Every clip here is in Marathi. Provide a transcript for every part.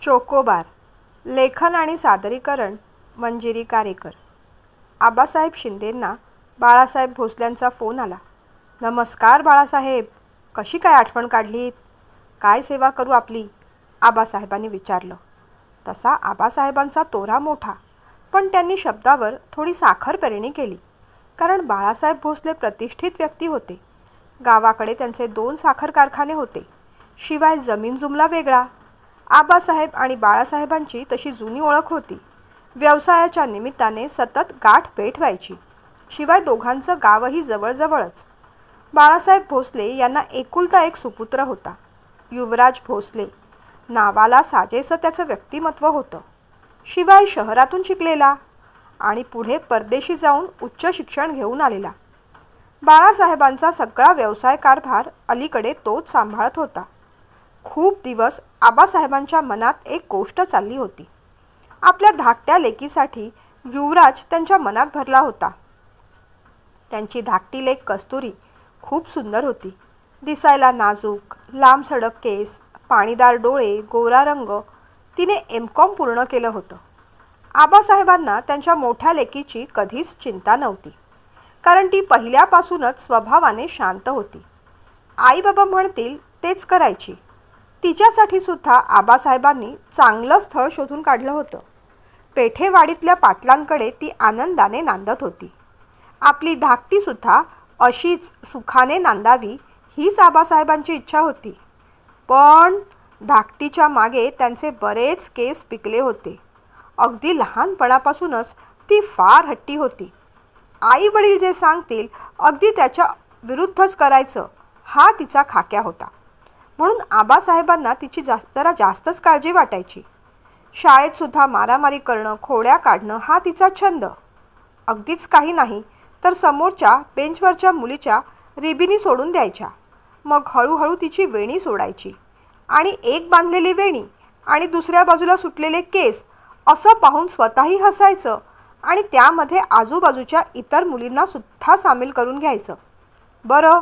चोकोबार. लेखन आणि सादरीकरण मंजिरी कारेकर. आबासाहेब शिंदेंना बाळासाहेब भोसल्यांचा फोन आला. नमस्कार बाळासाहेब, कशी काय आठवण काढलीत? काय सेवा करू आपली? आबासाहेबांनी विचारलं. तसा आबासाहेबांचा तोरा मोठा, पण त्यांनी शब्दावर थोडी साखर पेरणी केली. कारण बाळासाहेब भोसले प्रतिष्ठित व्यक्ती होते. गावाकडे त्यांचे 2 साखर कारखाने होते. शिवाय जमीन जुमला वेगळा. आबासाहेब आणि बाळासाहेबांची तशी जुनी ओळख होती. व्यवसायाच्या निमित्ताने सतत गाठभेट व्हायची. शिवाय दोघांचं गावही जवळजवळच. बाळासाहेब भोसले यांना एकुलता एक सुपुत्र होता, युवराज भोसले. नावाला साजेसं त्याचं व्यक्तिमत्व होतं. शिवाय शहरातून शिकलेला आणि पुढे परदेशी जाऊन उच्च शिक्षण घेऊन आलेला. बाळासाहेबांचा सगळा व्यवसाय कारभार अलीकडे तोच सांभाळत होता. खूप दिवस आबासाहेबांच्या मनात एक गोष्ट चालली होती. आपल्या धाकट्या लेकीसाठी युवराज त्यांच्या मनात भरला होता. त्यांची धाकटी लेक कस्तुरी खूप सुंदर होती. दिसायला नाजूक, लांब सडक केस, पाणीदार डोळे, गोरा रंग. तिने M.Com पूर्ण केलं होतं. आबासाहेबांना त्यांच्या मोठ्या लेकीची कधीच चिंता नव्हती, कारण ती पहिल्यापासूनच स्वभावाने शांत होती. आई बाबा म्हणतील तेच करायची. तिच्यासाठी सुद्धा आबासाहेबांनी चांगलं स्थळ शोधून काढलं होतं. पेठेवाडीतल्या पाटलांकडे ती आनंदाने नांदत होती. आपली धाकटीसुद्धा अशीच सुखाने नांदावी हीच आबासाहेबांची इच्छा होती. पण धाकटीच्या मागे त्यांचे बरेच केस पिकले होते. अगदी लहानपणापासूनच ती फार हट्टी होती. आई वडील जे सांगतील अगदी त्याच्या विरुद्धच करायचं हा तिचा खाक्या होता. म्हणून आबासाहेबांना तिची जरा जास्तच काळजी वाटायची. शाळेत सुद्धा मारामारी करणं, खोड्या काढणं हा तिचा छंद. अगदीच काही नाही तर समोरच्या बेंचवरच्या मुलीच्या रिबिनी सोडून द्यायच्या. मग हळूहळू तिची वेणी सोडायची आणि एक बांधलेली वेणी आणि दुसऱ्या बाजूला सुटलेले केस असं पाहून स्वतःही हसायचं आणि त्यामध्ये आजूबाजूच्या इतर मुलींना सुद्धा सामील करून घ्यायचं. बरं,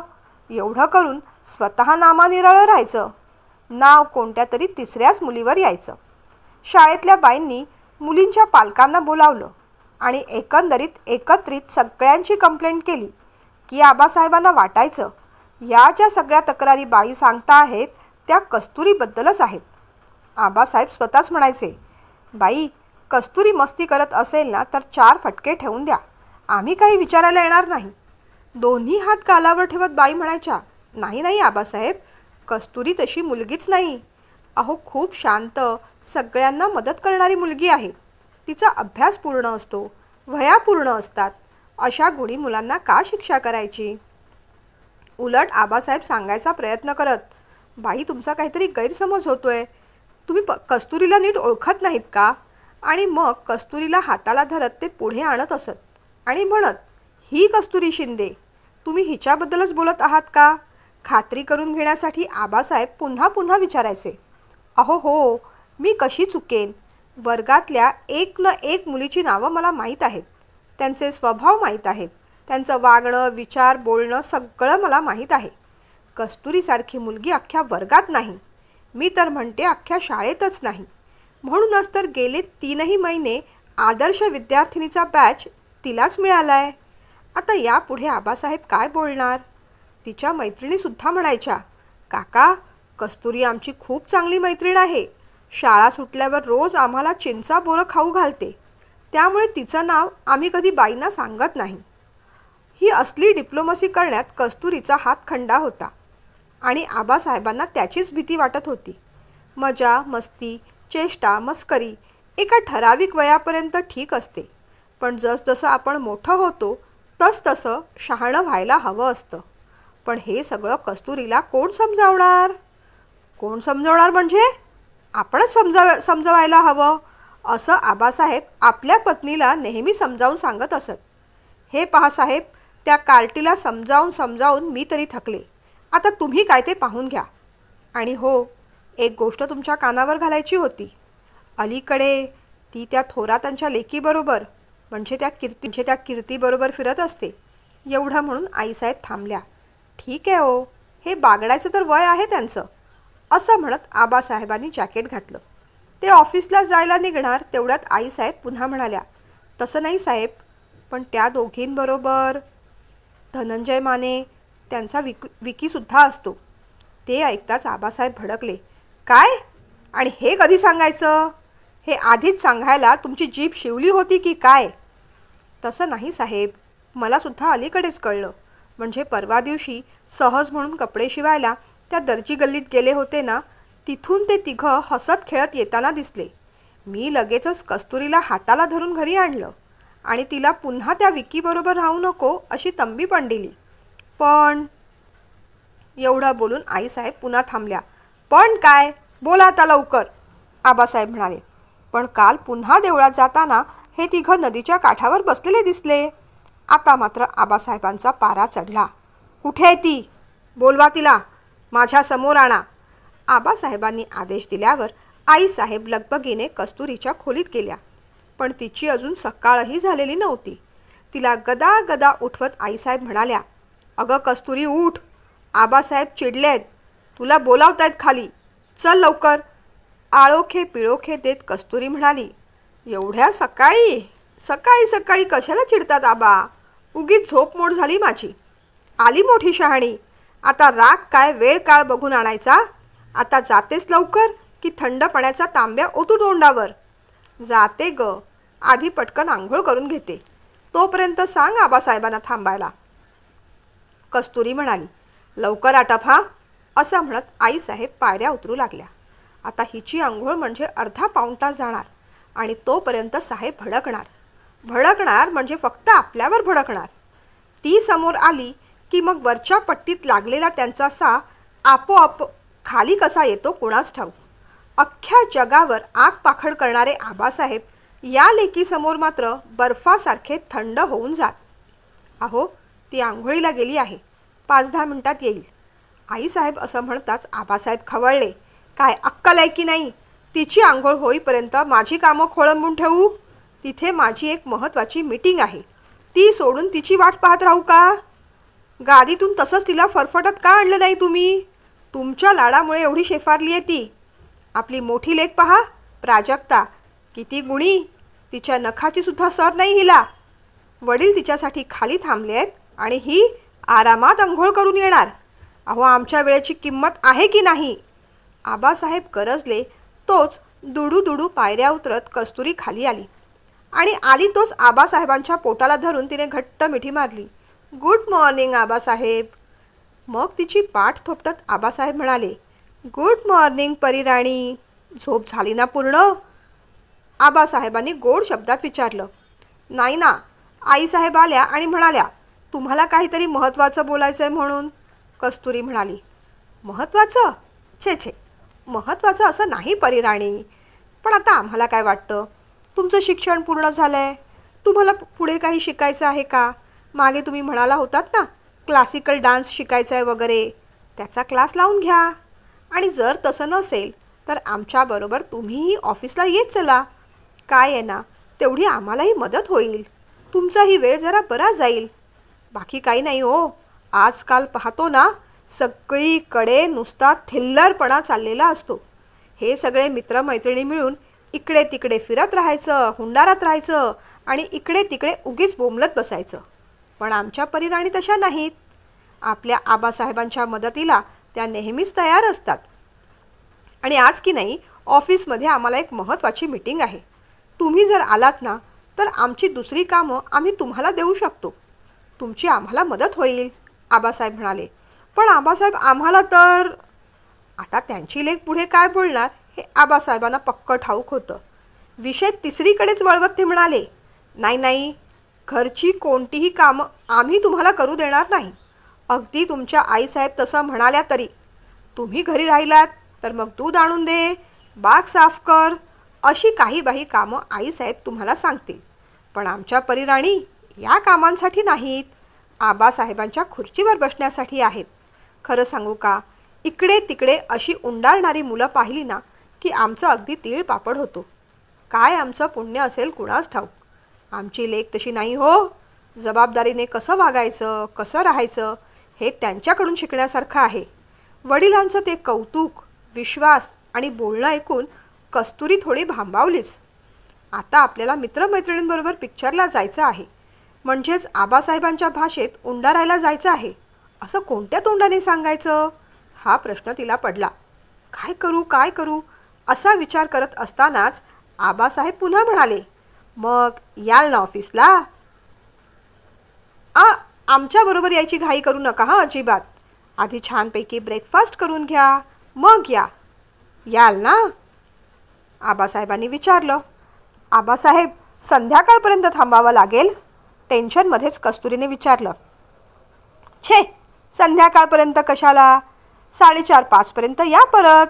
एवढं करून स्वतः नामानिराळं राहायचं. नाव कोणत्या तरी तिसऱ्याच मुलीवर यायचं. शाळेतल्या बाईंनी मुलींच्या पालकांना बोलावलं आणि एकत्रित सगळ्यांची कंप्लेंट केली की आबासाहेबांना वाटायचं या ज्या सगळ्या तक्रारी बाई सांगता आहेत त्या कस्तुरीबद्दलच आहेत. आबासाहेब स्वतःच म्हणायचे, बाई कस्तुरी मस्ती करत असेल ना तर 4 फटके ठेवून द्या, आम्ही काही विचारायला येणार नाही. दोन्ही हात गालावर ठेवत बाई म्हणायच्या, नाही नाही आबासाहेब, कस्तुरी तशी मुलगीच नाही. अहो खूप शांत, सगळ्यांना मदत करणारी मुलगी आहे. तिचा अभ्यास पूर्ण असतो, वह्या पूर्ण असतात. अशा गुणी मुलांना का शिक्षा करायची? उलट आबासाहेब सांगायचा प्रयत्न करत, बाई तुमचा काहीतरी गैरसमज होतोय. तुम्ही कस्तुरीला नीट ओळखत नाहीत का? आणि मग कस्तुरीला हाताला धरत ते पुढे आणत असत आणि म्हणत, ही कस्तुरी शिंदे, तुम्ही हिच्याबद्दलच बोलत आहात का? खात्री करून घेण्यासाठी आबासाहेब पुन्हा पुन्हा विचारायचे. अहो हो, मी कशी चुकेन? वर्गातल्या एक न एक मुलीची नावं मला माहीत आहेत. त्यांचे स्वभाव माहीत आहेत. त्यांचं वागणं, विचार, बोलणं सगळं मला माहीत आहे. कस्तुरीसारखी मुलगी अख्ख्या वर्गात नाही, मी तर म्हणते अख्ख्या शाळेतच नाही. म्हणूनच तर गेले 3 महिने आदर्श विद्यार्थिनीचा बॅच तिलाच मिळालाय. आता यापुढे आबासाहेब काय बोलणार? तिच्या मैत्रिणीसुद्धा म्हणायच्या, काका कस्तुरी आमची खूप चांगली मैत्रीण आहे. शाळा सुटल्यावर रोज आम्हाला चिंचा बोरं खाऊ घालते. त्यामुळे तिचं नाव आम्ही कधी बाईंना सांगत नाही. ही असली डिप्लोमसी करण्यात कस्तुरीचा हातखंडा होता आणि आबासाहेबांना त्याचीच भीती वाटत होती. मजा, मस्ती, चेष्टा, मस्करी एका ठराविक वयापर्यंत ठीक असते, पण जसजसं आपण मोठं होतो तसतसं शहाणं व्हायला हवं असतं. पण हे सगळं कस्तुरीला कोण समजावणार? कोण समजावणार म्हणजे आपणच समजवायला हवं, असं आबासाहेब आपल्या पत्नीला नेहमी समजावून सांगत असत. हे पहा साहेब, त्या कार्टीला समजावून मी तरी थकले. आता तुम्ही काय ते पाहून घ्या. आणि हो, एक गोष्ट तुमच्या कानावर घालायची होती. अलीकडे ती त्या थोरातांच्या लेकीबरोबर म्हणजे त्या कीर्तीबरोबर फिरत असते. एवढं म्हणून आईसाहेब थांबल्या. ठीक आहे हो, हे बागडायचं तर वय आहे त्यांचं, असं म्हणत आबासाहेबांनी जॅकेट घातलं. ते ऑफिसला जायला निघणार तेवढ्यात आईसाहेब पुन्हा म्हणाल्या, तसं नाही साहेब, पण त्या दोघींबरोबर धनंजय माने, त्यांचा विकीसुद्धा असतो. ते ऐकताच आबासाहेब भडकले. काय? आणि हे कधी सांगायचं? हे आधीच सांगायला तुमची जीभ शिवली होती की काय? तसं नाही साहेब, मलासुद्धा अलीकडेच कळलं. म्हणजे परवा दिवशी सहज म्हणून कपडे शिवायला त्या दर्जी गल्लीत गेले होते ना, तिथून ते तिघं हसत खेळत येताना दिसले. मी लगेचच कस्तुरीला हाताला धरून घरी आणलं आणि तिला पुन्हा त्या विकीबरोबर राहू नको अशी तंबी पण दिली. पण एवढं बोलून आईसाहेब पुन्हा थांबल्या. पण काय? बोला आता लवकर, आबासाहेब म्हणाले. पण काल पुन्हा देवळात जाताना हे तिघं नदीच्या काठावर बसलेले दिसले. आता मात्र आबासाहेबांचा पारा चढला. कुठे आहे ती? बोलवा तिला, माझ्या समोर आणा. आबासाहेबांनी आदेश दिल्यावर आईसाहेब लगबगीने कस्तुरीच्या खोलीत गेल्या. पण तिची अजून सकाळही झालेली नव्हती. तिला गदा गदा उठवत आईसाहेब म्हणाल्या, अगं कस्तुरी उठ, आबासाहेब चिडलेत, तुला बोलावतायत खाली, चल लवकर. आळोखे पिळोखे देत कस्तुरी म्हणाली, एवढ्या सकाळी सकाळी सकाळी कशाला चिडतात आबा? उगीच झोपमोड झाली माझी. आली मोठी शहाणी, आता राग काय वेळ काळ बघून आणायचा? आता जातेस लवकर की थंड पाण्याचा तांब्या ओतू तोंडावर? जाते ग, आधी पटकन आंघोळ करून घेते, तोपर्यंत सांग आबासाहेबांना थांबायला. कस्तुरी म्हणाली, लवकर आटप हा, असं म्हणत आईसाहेब पायऱ्या उतरू लागल्या. आता हिची आंघोळ म्हणजे अर्धा पाऊण तास जाणार आणि तोपर्यंत साहेब भडकणार म्हणजे फक्त आपल्यावर भडकणार. ती समोर आली की मग वरच्या पट्टीत लागलेला त्यांचा सा आपोआप खाली कसा येतो कुणास ठाऊक. अख्ख्या जगावर आग पाखड करणारे आबासाहेब या लेकीसमोर मात्र बर्फासारखे थंड होऊन जात. अहो, ती आंघोळीला गेली आहे, 5-10 मिनिटात येईल. आईसाहेब असं म्हणताच आबासाहेब खवळले. काय अक्कल आहे की नाही? तिची आंघोळ होईपर्यंत माझी कामं खोळंबून ठेवू? तिथे माझी एक महत्त्वाची मीटिंग आहे, ती सोडून तिची वाट पाहत राहू का? गादीतून तसंच तिला फरफटत का आणलं नाही तुम्ही? तुमच्या लाडामुळे एवढी शेफारली आहे ती. आपली मोठी लेक पहा, प्राजक्ता, किती गुणी, तिच्या नखाची सुद्धा सर नाही हिला. वडील तिच्यासाठी खाली थांबले आहेत आणि ही आरामात अंघोळ करून येणार. अहो, आमच्या वेळेची किंमत आहे की नाही? आबासाहेब गरजले तोच दुडू दुडू पायऱ्या उतरत कस्तुरी खाली आली आणि आली तोच आबासाहेबांच्या पोटाला धरून तिने घट्ट मिठी मारली. Good morning Abasaheb. मग तिची पाठ थोपटत आबासाहेब म्हणाले, गुड मॉर्निंग परीराणी. झोप झाली ना पूर्ण? आबासाहेबांनी गोड शब्दात विचारलं. नाही ना. आईसाहेब आल्या आणि म्हणाल्या, तुम्हाला काहीतरी महत्त्वाचं बोलायचं आहे म्हणून. कस्तुरी म्हणाली, महत्त्वाचं? छे छे, महत्त्वाचं असं नाही परीराणी. पण आता आम्हाला काय वाटतं, तुमचं शिक्षण पूर्ण झालं आहे, तुम्हाला पुढे काही शिकायचं आहे का? मागे तुम्ही म्हणाला होतात ना, क्लासिकल डान्स शिकायचा आहे वगैरे, त्याचा क्लास लावून घ्या. आणि जर तसं नसेल तर आमच्याबरोबर तुम्हीही ऑफिसला येत चला. काय आहे ना, तेवढी आम्हालाही मदत होईल, तुमचाही वेळ जरा बरा जाईल. बाकी काही नाही हो. आजकाल पाहतो ना, सगळीकडे नुसता थिल्लरपणा चाललेला असतो. हे सगळे मित्रमैत्रिणी मिळून इकडे तिकडे फिरत राहायचं, हुंडारात राहायचं आणि इकडे तिकडे उगीच बोंबलत बसायचं. पण आमच्या परीराणी तशा नाहीत. आपल्या आबासाहेबांच्या मदतीला त्या नेहमीच तयार असतात. आणि आज की नाही, ऑफिसमध्ये आम्हाला एक महत्त्वाची मीटिंग आहे. तुम्ही जर आलात ना, तर आमची दुसरी कामं आम्ही तुम्हाला देऊ शकतो. तुमची आम्हाला मदत होईल, आबासाहेब म्हणाले. पण आबासाहेब, आम्हाला तर... आता त्यांची लेक पुढे काय बोलणार हे आबासाहेबांना पक्क ठाऊक होतं. विषय तिसरीकडेच वळवत ते म्हणाले, नाही नाही, घरची कोणतीही कामं आम्ही तुम्हाला करू देणार नाही. अगदी तुमच्या आईसाहेब तसं म्हणाल्या तरी. तुम्ही घरी राहिलात तर मग दूध आणून दे, बाग साफ कर, अशी काही बाही कामं आईसाहेब तुम्हाला सांगतील. पण आमच्या परीराणी या कामांसाठी नाहीत, आबासाहेबांच्या खुर्चीवर बसण्यासाठी आहेत. खरं सांगू का, इकडे तिकडे अशी उंडाळणारी मुलं पाहिली ना की आमचं अगदी तीळ पापड होतो. काय आमचं पुण्य असेल कुणास ठाऊक. आमची लेक तशी नाही हो. जबाबदारीने कसं वागायचं, कसं राहायचं हे त्यांच्याकडून शिकण्यासारखं आहे. वडिलांचं ते कौतुक, विश्वास आणि बोलणं ऐकून कस्तुरी थोडी भांबावलीच. आता आपल्याला मित्रमैत्रिणींबरोबर पिक्चरला जायचं आहे, म्हणजेच आबासाहेबांच्या भाषेत उंडारायला जायचं आहे. असं कोणत्या तोंडाने सांगायचं हा प्रश्न तिला पडला. काय करू असा विचार करत असतानाच आबासाहेब पुन्हा म्हणाले, मग याल ना ऑफिसला? आमच्याबरोबर यायची घाई करू नका हां, अजिबात. आधी छानपैकी ब्रेकफास्ट करून घ्या, मग याल ना? आबासाहेबांनी विचारलं. आबासाहेब, संध्याकाळपर्यंत थांबावं लागेल? टेन्शनमध्येच कस्तुरीने विचारलं. छे, संध्याकाळपर्यंत कशाला? 4:30-5पर्यंत या परत,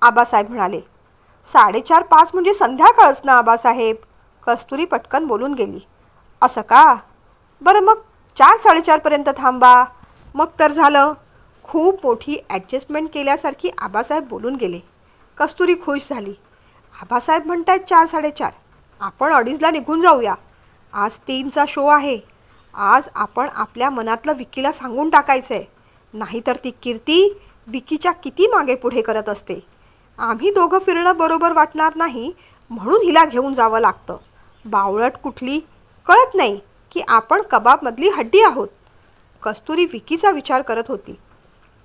आबासाहेब म्हणाले. 4:30-5 म्हणजे संध्याकाळच ना आबासाहेब, कस्तुरी पटकन बोलून गेली. असं का? बरं मग 4-4:30पर्यंत थांबा, मग तर झालं. खूप मोठी ॲडजस्टमेंट केल्यासारखी आबासाहेब बोलून गेले. कस्तुरी खुश झाली. आबासाहेब म्हणतायत 4-4:30, आपण 2:30ला निघून जाऊया. आज 3चा शो आहे. आज आपण आपल्या मनातलं विकीला सांगून टाकायचं आहे. नाहीतर ती कीर्ती विकीच्या किती मागे पुढे करत असते. आम्ही दोघं फिरणं बरोबर वाटणार नाही म्हणून हिला घेऊन जावं लागतं. बावळट कुठली, कळत नाही की आपण कबाबमधली हड्डी आहोत. कस्तुरी विकीचा विचार करत होती.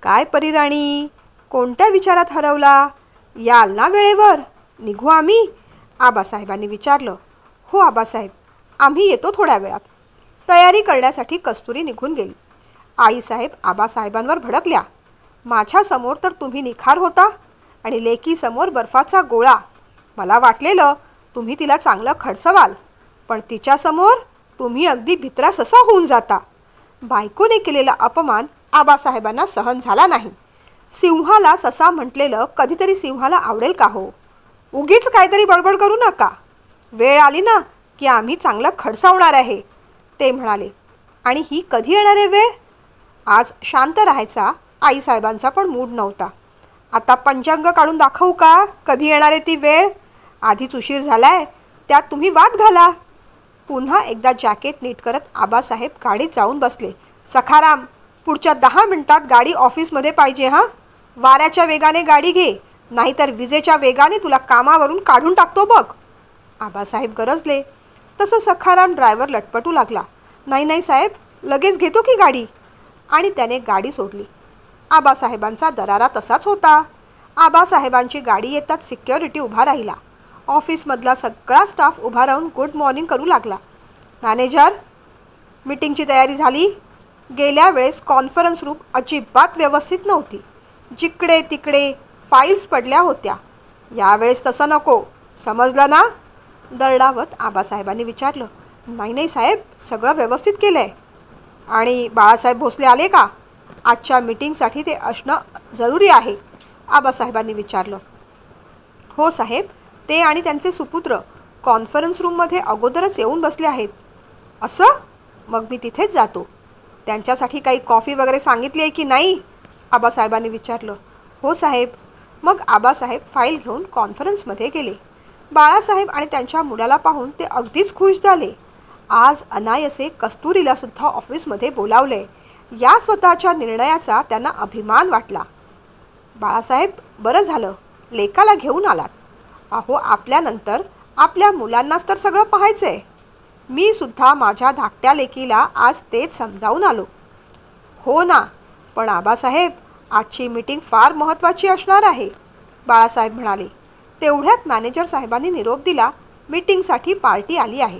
काय परिराणी, कोणत्या विचारात हरवला? याल ना वेळेवर? निघू आम्ही? आबासाहेबांनी विचारलं. हो आबासाहेब, आम्ही येतो थोड्या वेळात. तयारी करण्यासाठी कस्तुरी निघून गेली. आईसाहेब आबासाहेबांवर भडकल्या. माझ्यासमोर तर तुम्ही निखार होता आणि लेकीसमोर बर्फाचा गोळा. मला वाटलेलं तुम्ही तिला चांगलं खडसवाल, पण तिच्यासमोर तुम्ही अगदी भित्रा ससा होऊन जाता. बायकोने केलेला अपमान आबासाहेबांना सहन झाला नाही. सिंहाला ससा म्हटलेलं कधीतरी सिंहाला आवडेल का हो? उगीच काहीतरी बडबड करू नका. वेळ आली ना की आम्ही चांगलं खडसावणार आहे, ते म्हणाले. आणि ही कधी येणार आहे वेळ? आज शांत राहायचा आईसाहेबांचा पण मूड नव्हता. आता पंचांग काढून दाखवू का कधी येणार आहे ती वेळ? आधीच उशीर झालाय, त्यात तुम्ही वाद घाला. पुन्हा एकदा जॅकेट नीट करत आबासाहेब गाडीत जाऊन बसले. सखाराम, पुढच्या 10 मिनिटात गाडी ऑफिसमध्ये पाहिजे हां. वाऱ्याच्या वेगाने गाडी घे, नाहीतर विजेच्या वेगाने तुला कामावरून काढून टाकतो बघ. आबासाहेब गरजले. तसं सखाराम ड्रायव्हर लटपटू लागला. नाही साहेब, लगेच घेतो की गाडी. आणि त्याने गाडी सोडली. आबासाहेबांचा दरारा तसाच होता. आबासाहेबांची गाडी येतात सिक्युरिटी उभा राहिला. ऑफिसमधला सगळा स्टाफ उभा राहून गुड मॉर्निंग करू लागला. मॅनेजर, मीटिंगची तयारी झाली? गेल्या वेळेस कॉन्फरन्स रूम अजिबात व्यवस्थित नव्हती. जिकडे तिकडे फाईल्स पडल्या होत्या. यावेळेस तसं नको, समजलं ना? दरडावत आबासाहेबांनी विचारलं. नाही साहेब, सगळं व्यवस्थित केलं आहे. आणि बाळासाहेब भोसले आले का? आजच्या मीटिंगसाठी ते असणं जरुरी आहे, आबासाहेबांनी विचारलं. हो साहेब, ते आणि त्यांचे सुपुत्र कॉन्फरन्स रूममध्ये अगोदरच येऊन बसले आहेत. असं? मग मी तिथेच जातो. त्यांच्यासाठी काही कॉफी वगैरे सांगितली आहे की नाही? आबासाहेबांनी विचारलं. हो साहेब. मग आबासाहेब फाईल घेऊन कॉन्फरन्समध्ये गेले. बाळासाहेब आणि त्यांच्या मुलाला पाहून ते अगदीच खुश झाले. आज अनायसे कस्तुरीलासुद्धा ऑफिसमध्ये बोलावले. या स्वतःच्या निर्णयाचा त्यांना अभिमान वाटला. बाळासाहेब, बरं झालं लेकाला घेऊन आलात. अहो, आपल्यानंतर आपल्या मुलांनाच तर सगळं पाहायचं आहे. मी सुद्धा माझ्या धाकट्या लेकीला आज तेच समजावून आलो. हो ना, पण आबासाहेब, आजची मीटिंग फार महत्त्वाची असणार आहे, बाळासाहेब म्हणाले. तेवढ्यात मॅनेजर साहेबांनी निरोप दिला. मीटिंगसाठी पार्टी आली आहे.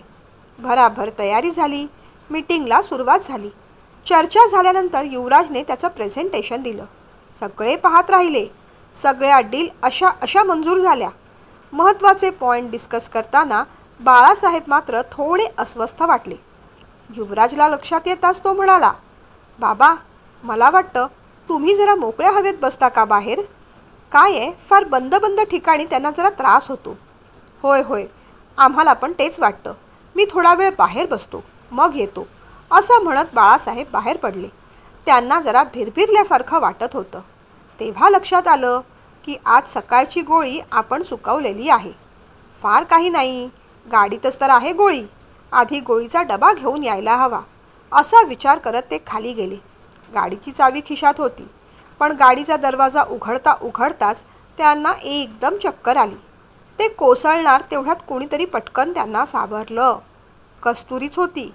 भराभर तयारी झाली. मीटिंगला सुरुवात झाली. चर्चा झाल्यानंतर युवराजने त्याचं प्रेझेंटेशन दिलं. सगळे पाहत राहिले. सगळ्या डील अशा मंजूर झाल्या. महत्त्वाचे पॉईंट डिस्कस करताना बाळासाहेब मात्र थोडे अस्वस्थ वाटले. युवराजला लक्षात येताच तो म्हणाला, बाबा, मला वाटतं तुम्ही जरा मोकळ्या हवेत बसता का बाहेर? काय आहे, फार बंद ठिकाणी त्यांना जरा त्रास होतो. होय, आम्हाला पण तेच वाटतं. मी थोडा वेळ बाहेर बसतो, मग येतो, असं म्हणत बाळासाहेब बाहेर पडले. त्यांना जरा भिरभिरल्यासारखं वाटत होतं. तेव्हा लक्षात आलं की आज सकाळची गोळी आपण सुकवलेली आहे. फार काही नाही, गाडीतच तर आहे गोळी. आधी गोळीचा डबा घेऊन यायला हवा, असा विचार करत ते खाली गेले. गाडीची चावी खिशात होती, पण गाडीचा दरवाजा उघडताच त्यांना एकदम चक्कर आली. ते कोसळणार तेवढ्यात कोणीतरी पटकन त्यांना सावरलं. कस्तुरीच होती.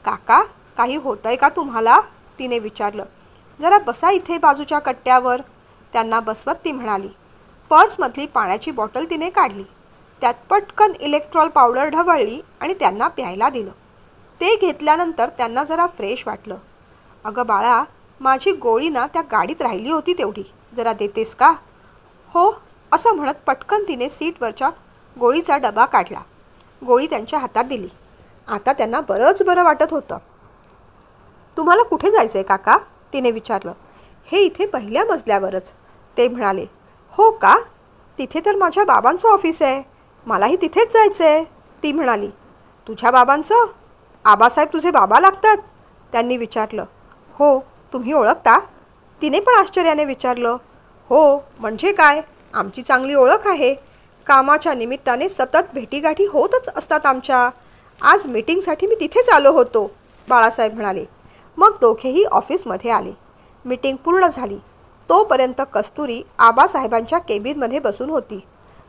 काका, काही होतंय का तुम्हाला? तिने विचारलं. जरा बसा इथे बाजूच्या कट्ट्यावर, त्यांना बसवत ती म्हणाली. पर्समधली पाण्याची बॉटल तिने काढली. त्यात पटकन इलेक्ट्रॉल पावडर ढवळली आणि त्यांना प्यायला दिलं. ते घेतल्यानंतर त्यांना जरा फ्रेश वाटलं. अगं बाळा, माझी गोळी ना त्या गाडीत राहिली होती तेवढी, जरा देतेस का? हो, असं म्हणत पटकन तिने सीटवरच्या गोळीचा डबा काढला. गोळी त्यांच्या हातात दिली. आता त्यांना बरंच बरं वाटत होतं. तुम्हाला कुठे जायचं आहे काका? तिने विचारलं. हे इथे पहिल्या मजल्यावरच, ते म्हणाले. हो का? तिथे तर माझ्या बाबांचं ऑफिस आहे, मलाही तिथेच जायचं आहे, ती म्हणाली. तुझ्या बाबांचं? आबासाहेब तुझे बाबा लागतात? त्यांनी विचारलं. हो, तुम्ही ओळखता? तिने पण आश्चर्याने विचारलं. हो, म्हणजे काय, आमची चांगली ओळख आहे. कामाच्या निमित्ताने सतत भेटीगाठी होतच असतात आमच्या. आज मीटिंगसाठी मी तिथेच आलो होतो, बाळासाहेब म्हणाले. मग दोघेही ऑफिसमध्ये आले. मीटिंग पूर्ण झाली. तोपर्यंत कस्तुरी आबासाहेबांच्या केबिनमध्ये बसून होती.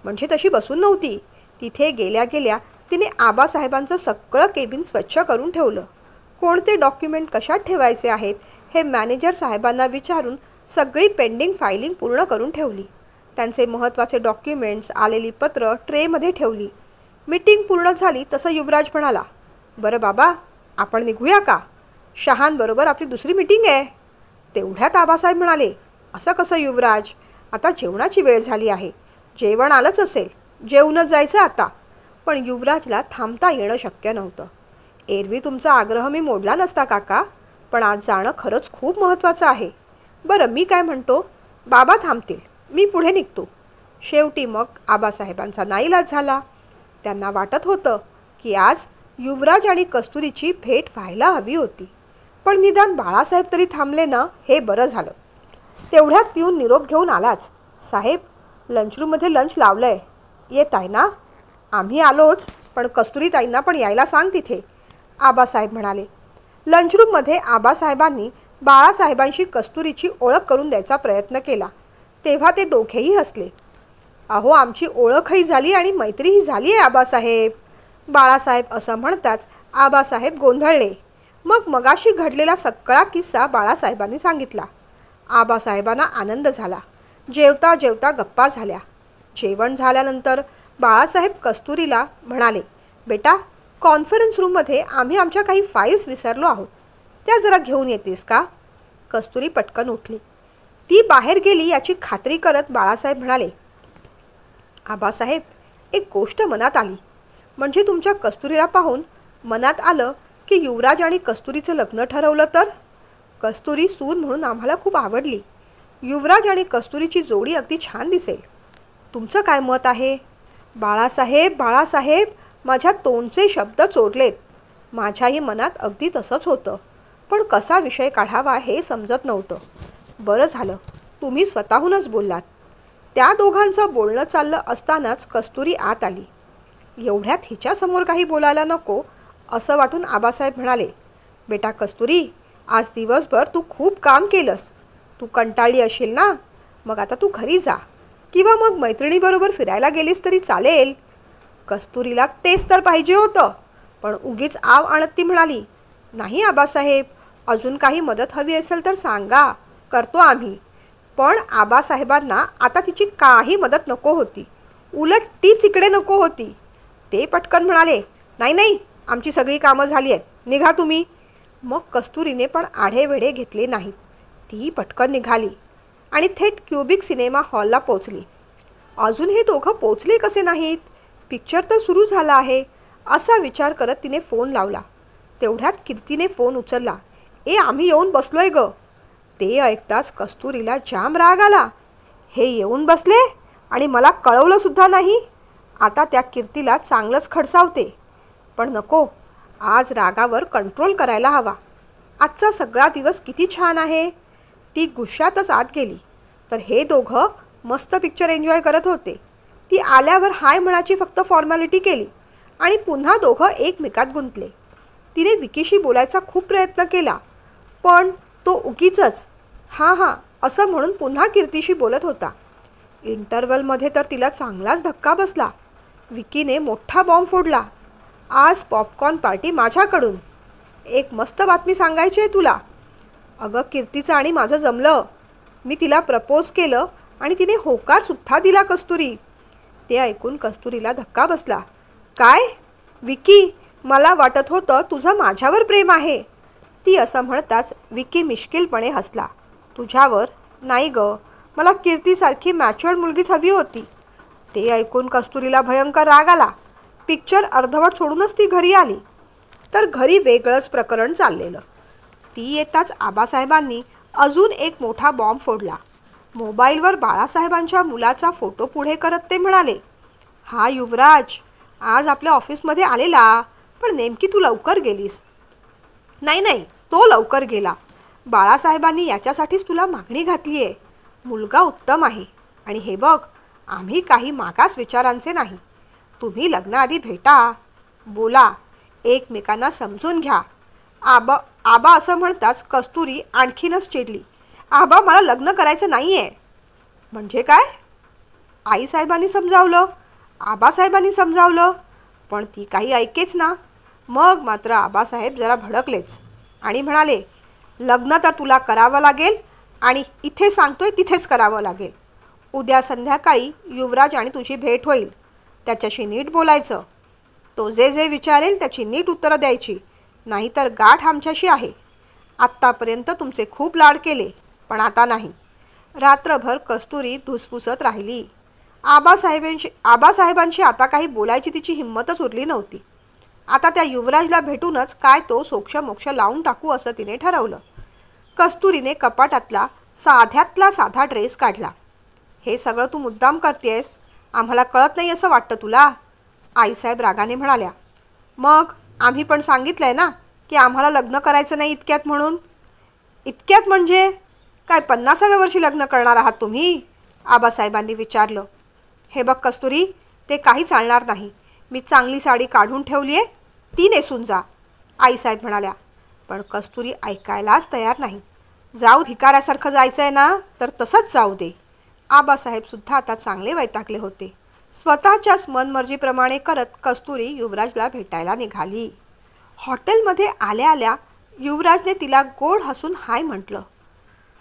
म्हणजे तशी बसून नव्हती. तिथे गेल्या गेल्या तिने आबासाहेबांचं सगळं केबिन स्वच्छ करून ठेवलं. कोणते डॉक्युमेंट कशात ठेवायचे आहेत हे मॅनेजर साहेबांना विचारून सगळी पेंडिंग फायलिंग पूर्ण करून ठेवली. त्यांचे महत्त्वाचे डॉक्युमेंट्स, आलेली पत्र ट्रेमध्ये ठेवली. मीटिंग पूर्ण झाली तसं युवराज म्हणाला. बरं बाबा, आपण निघूया का? शहांबरोबर आपली दुसरी मीटिंग आहे. तेवढ्यात आबासाहेब म्हणाले. असं कसं युवराज? आता जेवणाची वेळ झाली आहे. जेवण आलंच असेल, जेवूनच जायचं आता. पण युवराजला थांबता येणं शक्य नव्हतं. एरवी तुमचा आग्रह मी मोडला नसता काका, पण आज जाणं खरंच खूप महत्त्वाचं आहे. बरं, मी काय म्हणतो, बाबा थांबतील, मी पुढे निघतो. शेवटी मग आबासाहेबांचा नाईलाज झाला. त्यांना वाटत होतं की आज युवराज आणि कस्तुरीची भेट व्हायला हवी होती. पण निदान बाळासाहेब तरी थांबले ना, हे बरं झालं. तेवढ्यात पिऊन निरोप घेऊन आलाच. साहेब, लंचरूममध्ये लंच लावलं आहे, येत आहे ना? आम्ही आलोच, पण कस्तुरीताईंना पण यायला सांग तिथे, आबासाहेब म्हणाले. लंचरूममध्ये आबासाहेबांनी बाळासाहेबांशी कस्तुरीची ओळख करून द्यायचा प्रयत्न केला. तेव्हा ते दोघेही हसले. अहो, आमची ओळखही झाली आणि मैत्रीही झाली आहे आबासाहेब, बाळासाहेब असं म्हणताच आबासाहेब गोंधळले. मग मगाशी घडलेला सगळा किस्सा बाळासाहेबांनी सांगितला. आबासाहेबांना आनंद झाला. जेवता जेवता गप्पा झाल्या. जेवण झाल्यानंतर बाळासाहेब कस्तुरीला म्हणाले. बेटा, कॉन्फरन्स रूममध्ये आम्ही आमच्या काही फाईल्स विसरलो आहोत, त्या जरा घेऊन येतेस का? कस्तुरी पटकन उठली. ती बाहेर गेली याची खात्री करत बाळासाहेब म्हणाले. आबासाहेब, एक गोष्ट मनात आली. म्हणजे तुमच्या कस्तुरीला पाहून मनात आलं की युवराज आणि कस्तुरीचं लग्न ठरवलं तर? कस्तुरी सून म्हणून आम्हाला खूप आवडली. युवराज आणि कस्तुरीची जोडी अगदी छान दिसेल. तुमचं काय मत आहे? बाळासाहेब, बाळासाहेब, माझ्या तोंडचे शब्द चोरलेत. माझ्याही मनात अगदी तसंच होतं, पण कसा विषय काढावा हे समजत नव्हतं. बरं झालं तुम्ही स्वतःहूनच बोललात. त्या दोघांचं बोलणं चाललं असतानाच कस्तुरी आत आली. एवढ्यात हिच्यासमोर काही बोलायला नको असं वाटून आबासाहेब म्हणाले. बेटा कस्तुरी, आज दिवसभर तू खूप काम केलंस. तू कंटाळली असेल ना, मग आता तू घरी जा, किंवा मग मैत्रिणीबरोबर फिरायला गेलीस तरी चालेल. कस्तुरीला तेच तर पाहिजे होतं, पण उगीच आव आणत ती म्हणाली. नाही आबासाहेब, अजून काही मदत हवी असेल तर सांगा, करतो आम्ही. पण आबासाहेबांना आता तिची काही मदत नको होती. उलट तीच इकडे नको होती. ते पटकन म्हणाले. नाही नाही, आमची सगळी कामं झाली आहेत, निघा तुम्ही. मग कस्तुरीने पण आढेवेढे घेतले नाहीत. ती पटकन निघाली आणि थेट क्युबिक सिनेमा हॉलला पोचली. अजून हे दोघं पोचले कसे नाहीत? पिक्चर तर सुरू झाला आहे असा विचार करत तिने फोन लावला. तेवढ्यात कीर्तीने फोन उचलला. आम्ही येऊन बसलोय ग. ते ऐकताच कस्तुरीला जाम राग आला. हे येऊन बसले आणि मला कळवलं सुद्धा नाही. आता त्या कीर्तीला चांगलंच खडसावते. पण नको, आज रागावर कंट्रोल करायला हवा. आजचा सगळा दिवस किती छान आहे. ती गुस्सातच आत गेली तर हे दोघं मस्त पिक्चर एन्जॉय करत होते. ती आल्यावर हाय म्हणाची फक्त फॉर्मॅलिटी केली आणि पुन्हा दोघं एकमेकात गुंतले. तिने विकीशी बोलायचा खूप प्रयत्न केला, पण तो उगीचच हां हां असं म्हणून पुन्हा कीर्तीशी बोलत होता. इंटरवलमध्ये तर तिला चांगलाच धक्का बसला. विकीने मोठा बॉम्ब फोडला. आज पॉपकॉर्न पार्टी माझ्याकडून. एक मस्त बातमी सांगायची आहे तुला. अगं कीर्तीचं आणि माझं जमलं. मी तिला प्रपोज केलं आणि तिने होकारसुद्धा दिला कस्तुरी. ते ऐकून कस्तुरीला धक्का बसला. काय? विकी, मला वाटत होतं तुझं माझ्यावर प्रेम आहे. ती असं म्हणताच विकी मिश्किलपणे हसला. तुझ्यावर नाही ग, मला कीर्तीसारखी मॅच्युअर्ड मुलगीच हवी होती. ते ऐकून कस्तुरीला भयंकर राग आला. पिक्चर अर्धवट सोडूनच ती घरी आली. तर घरी वेगळंच प्रकरण चाललेलं. ती येताच आबासाहेबांनी अजून एक मोठा बॉम्ब फोडला. मोबाईलवर बाळासाहेबांच्या मुलाचा फोटो पुढे करत ते म्हणाले, हा युवराज आज आपल्या ऑफिसमध्ये आलेला, पण नेमकी तू लवकर गेलीस. नाही नाही, तो लवकर गेला. बाळासाहेबांनी याच्यासाठीच तुला मागणी घातली आहे. मुलगा उत्तम आहे आणि हे बघ, आम्ही काही मागास विचारांचे नाही. तुम्ही लग्नाआधी भेटा, बोला, एकमेकांना समजून घ्या. आबा असं म्हणताच कस्तुरी आणखीनच चिडली. आबा, मला लग्न करायचं नाही आहे. म्हणजे काय? आईसाहेबांनी समजावलं, आबासाहेबांनी समजावलं, पण ती काही ऐकेच ना. मग मात्र आबासाहेब जरा भडकलेच आणि म्हणाले, लग्न तर तुला करावं लागेल आणि इथे सांगतोय तिथेच करावं लागेल. उद्या संध्याकाळी युवराज आणि तुझी भेट होईल. त्याच्याशी नीट बोलायचं. तो जे जे विचारेल त्याची नीट उत्तरं द्यायची, नाहीतर गाठ आमच्याशी आहे. आत्तापर्यंत तुमचे खूप लाड केले, पण आता नाही. रात्रभर कस्तुरी धुसफुसत राहिली. आबासाहेबांशी आता काही बोलायची तिची हिंमतच उरली नव्हती. आता त्या युवराजला भेटूनच काय तो सोक्षमोक्ष लावून टाकू असं तिने ठरवलं. कस्तुरीने कपाटातला साध्यातला साधा ड्रेस काढला. हे सगळं तू मुद्दाम करतेस, आम्हाला कळत नाही असं वाटतं तुला? आईसाहेब रागाने म्हणाल्या. मग आम्ही पण सांगितलंय ना की आम्हाला लग्न करायचं नाही इतक्यात म्हणून. इतक्यात म्हणजे काय 50व्या वर्षी लग्न करणार आहात तुम्ही? आबासाहेबांनी विचारलं. हे बघ कस्तुरी, ते काही चालणार नाही. मी चांगली साडी काढून ठेवली आहे, ती नेसून जा, आईसाहेब म्हणाल्या. पण कस्तुरी ऐकायलाच तयार नाही. जाऊ, भिकाऱ्यासारखं जायचं आहे ना तर तसंच जाऊ दे. आबासाहेबसुद्धा आता चांगले वैतागले होते. स्वतःच्याच मनमर्जीप्रमाणे करत कस्तुरी युवराजला भेटायला निघाली. हॉटेलमध्ये आल्या आल्या युवराजने तिला गोड हसून हाय म्हटलं.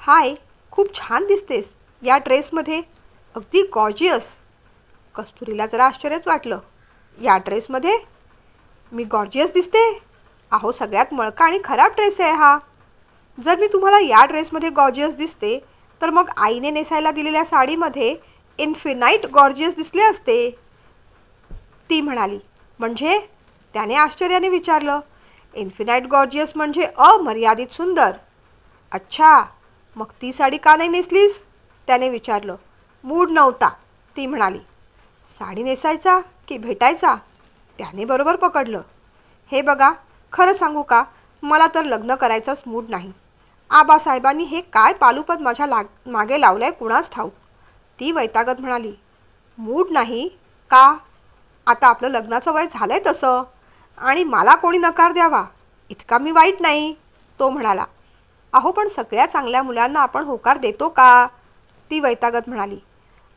हाय, खूप छान दिसतेस या ड्रेसमध्ये, अगदी गॉर्जियस. कस्तुरीला जरा आश्चर्यच वाटलं. या ड्रेसमध्ये मी गॉर्जियस दिसते? अहो, सगळ्यात मळका आणि खराब ड्रेस आहे हा. जर मी तुम्हाला या ड्रेसमध्ये गॉर्जियस दिसते तर मग आईने नेसायला दिलेल्या साडीमध्ये इन्फिनाईट गॉर्जियस दिसले असते, ती म्हणाली. म्हणजे? त्याने आश्चर्याने विचारलं. इन्फिनाईट गॉर्जियस म्हणजे अमर्यादित सुंदर. अच्छा, मग ती साडी का नाही नेसलीस? त्याने विचारलं. मूड नव्हता, ती म्हणाली. साडी नेसायचा की भेटायचा? त्याने बरोबर पकडलं. हे बघा, खरं सांगू का, मला तर लग्न करायचाच मूड नाही. आबासाहेबांनी हे काय पालुपद माझ्या मागे लावलंय कुणास ठाऊक, ती वैतागत म्हणाली. मूड नाही का? आता आपलं लग्नाचं वय झालंय तसं, आणि मला कोणी नकार द्यावा इतका मी वाईट नाही, तो म्हणाला. अहो, पण सगळ्या चांगल्या मुलांना आपण होकार देतो का? ती वैतागत म्हणाली.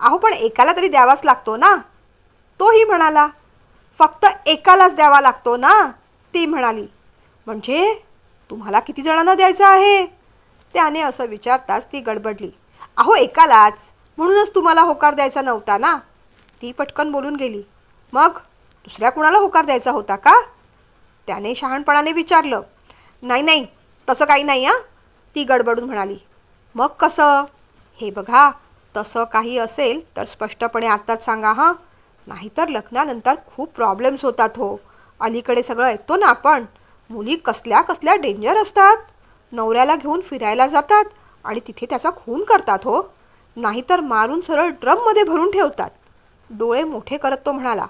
अहो, पण एकाला तरी द्यावाच लागतो ना, तोही म्हणाला. फक्त एकालाच द्यावा लागतो ना, ती म्हणाली. म्हणजे तुम्हाला किती जणांना द्यायचं आहे? त्याने असं विचारताच ती गडबडली. अहो, एकालाच, म्हणूनच तुम्हाला होकार द्यायचा नव्हता ना, ती पटकन बोलून गेली. मग दुसऱ्या कुणाला होकार द्यायचा होता का? त्याने शहाणपणाने विचारलं. नाही नाही, तसं काही नाही हां, ती गडबडून म्हणाली. मग कसं? हे बघा, तसं काही असेल तर स्पष्टपणे आत्ताच सांगा हां, नाहीतर लग्नानंतर खूप प्रॉब्लेम्स होतात हो. अलीकडे सगळं ऐकतो ना आपण, मुली कसल्या कसल्या डेंजर असतात. नवऱ्याला घेऊन फिरायला जातात आणि तिथे त्याचा खून करतात हो, नाहीतर मारून सरळ ड्रममध्ये भरून ठेवतात. डोळे मोठे करत तो म्हणाला.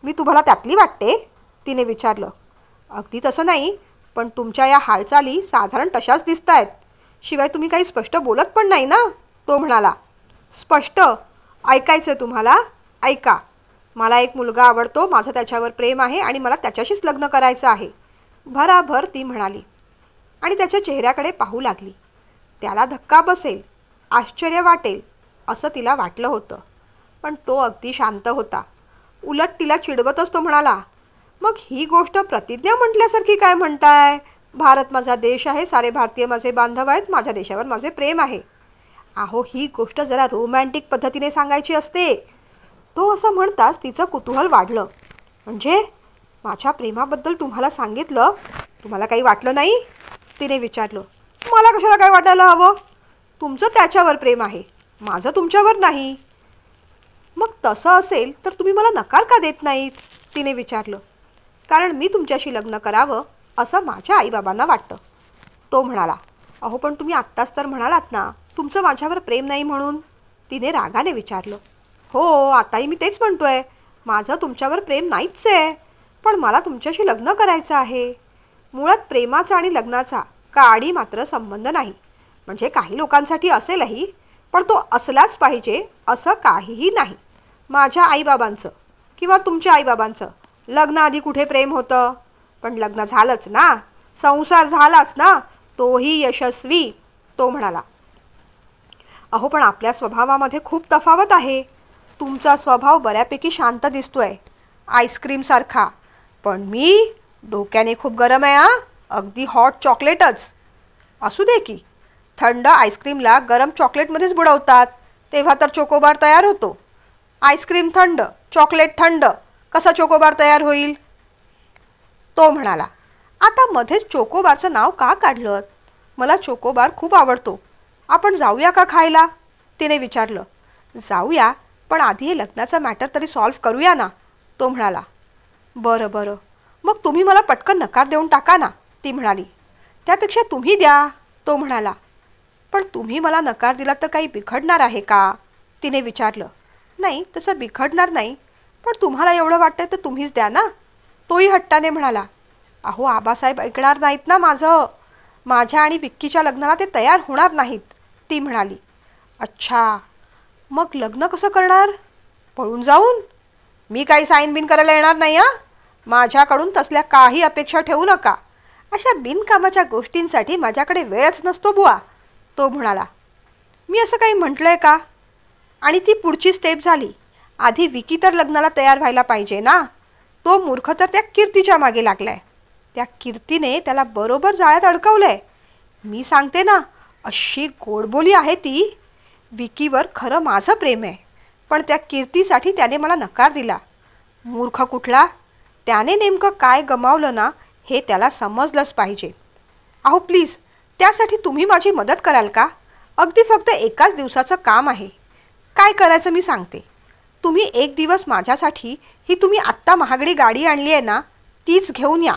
मी तुम्हाला त्यातली वाटते? तिने विचारलं. अगदी तसं नाही, पण तुमच्या या हालचाली साधारण तशाच दिसत आहेत. शिवाय तुम्ही काही स्पष्ट बोलत पण नाही ना, तो म्हणाला. स्पष्ट ऐकायचं तुम्हाला? ऐका, मला एक मुलगा आवडतो, माझं त्याच्यावर प्रेम आहे आणि मला त्याच्याशीच लग्न करायचं आहे, भराभर ती म्हणाली आणि त्याच्या चेहऱ्याकडे पाहू लागली. त्याला धक्का बसेल, आश्चर्य वाटेल असं तिला वाटलं होतं, पण तो अगदी शांत होता. उलट तिला चिडवतच तो म्हणाला, मग ही गोष्ट प्रतिज्ञा म्हटल्यासारखी काय म्हणताय? भारत माझा देश आहे, सारे भारतीय माझे बांधव आहेत, माझ्या देशावर माझे प्रेम आहे. अहो, ही गोष्ट जरा रोमॅन्टिक पद्धतीने सांगायची असते. तो असं म्हणताच तिचं कुतूहल वाढलं. म्हणजे माझ्या प्रेमाबद्दल तुम्हाला सांगितलं, तुम्हाला काही वाटलं नाही? तिने विचारलं. मला कशाला काय वाटायला हवं? तुमचं त्याच्यावर प्रेम आहे, माझं तुमच्यावर नाही. मग तसं असेल तर तुम्ही मला नकार का देत नाहीत? तिने विचारलं. कारण मी तुमच्याशी लग्न करावं असं माझ्या आईबाबांना वाटतं. तो म्हणाला. अहो, पण तुम्ही आत्ताच तर म्हणालात ना तुमचं माझ्यावर प्रेम नाही म्हणून. तिने रागाने विचारलं. हो, आताही मी तेच म्हणतोय, माझं तुमच्यावर प्रेम नाहीच आहे, पण मला तुमच्याशी लग्न करायचं आहे. मुळात प्रेमाचा आणि लग्नाचा काडी मात्र संबंध नाही. म्हणजे काही लोकांसाठी असेलही, पण तो असलाच पाहिजे असं काहीही नाही. माझ्या आईबाबांचं किंवा तुमच्या आईबाबांचं लग्नाआधी कुठे प्रेम होतं? पण लग्न झालंच ना, संसार झालाच ना, तोही यशस्वी. तो म्हणाला. अहो, पण आपल्या स्वभावामध्ये खूप तफावत आहे. तुमचा स्वभाव बऱ्यापैकी शांत दिसतोय, आईस्क्रीमसारखा, पण मी डोक्याने खूप गरम आहे. अगदी हॉट चॉकलेटच. असू दे की, थंड आईस्क्रीमला गरम चॉकलेटमध्येच बुडवतात, तेव्हा तर चोकोबार तयार होतो. आईस्क्रीम थंड, चॉकलेट थंड, कसा चोकोबार तयार होईल? तो म्हणाला. आता मध्येच चोकोबारचं नाव का काढलं? मला चोकोबार खूप आवडतो. आपण जाऊया का खायला? तिने विचारलं. जाऊया, पण आधी हे लग्नाचा मॅटर तरी सॉल्व्ह करूया ना. तो म्हणाला. बरं बरं, मग तुम्ही मला पटकन नकार देऊन टाका ना. ती म्हणाली. त्यापेक्षा तुम्ही द्या. तो म्हणाला. पण तुम्ही मला नकार दिला तर काही बिघडणार आहे का? तिने विचारलं. नाही, तसं बिघडणार नाही, पण तुम्हाला एवढं वाटतं तर तुम्हीच द्या ना. तोही हट्टाने म्हणाला. अहो, आबासाहेब ऐकणार नाहीत ना माझं. माझ्या आणि विक्कीच्या लग्नाला ते तयार होणार नाहीत. ती म्हणाली. अच्छा, मग लग्न कसं करणार? पळून जाऊन? मी काही साईन बिन करायला येणार नाही. माझ्याकडून तसल्या काही अपेक्षा ठेवू नका. अशा बिनकामाच्या गोष्टींसाठी माझ्याकडे वेळच नसतो बुवा. तो म्हणाला. मी असं काही म्हटलंय का? आणि ती पुढची स्टेप झाली. आधी विकी तर लग्नाला तयार व्हायला पाहिजे ना. तो मूर्ख तर त्या कीर्तीच्या मागे लागलाय. त्या कीर्तीने त्याला बरोबर जाळ्यात अडकवलंय. मी सांगते ना, अशी गोडबोली आहे ती. विकीवर खरं माझं प्रेम आहे, पण त्या कीर्तीसाठी त्याने मला नकार दिला. मूर्ख कुठला? त्याने नेमकं काय गमावलं ना, हे त्याला समजलंच पाहिजे. अहो प्लीज, त्यासाठी तुम्ही माझी मदत कराल का? अगदी फक्त एकाच दिवसाचं काम आहे. काय करायचं मी सांगते. तुम्ही एक दिवस माझ्यासाठी ही तुम्ही आत्ता महागडी गाडी आणली आहे ना, तीच घेऊन या.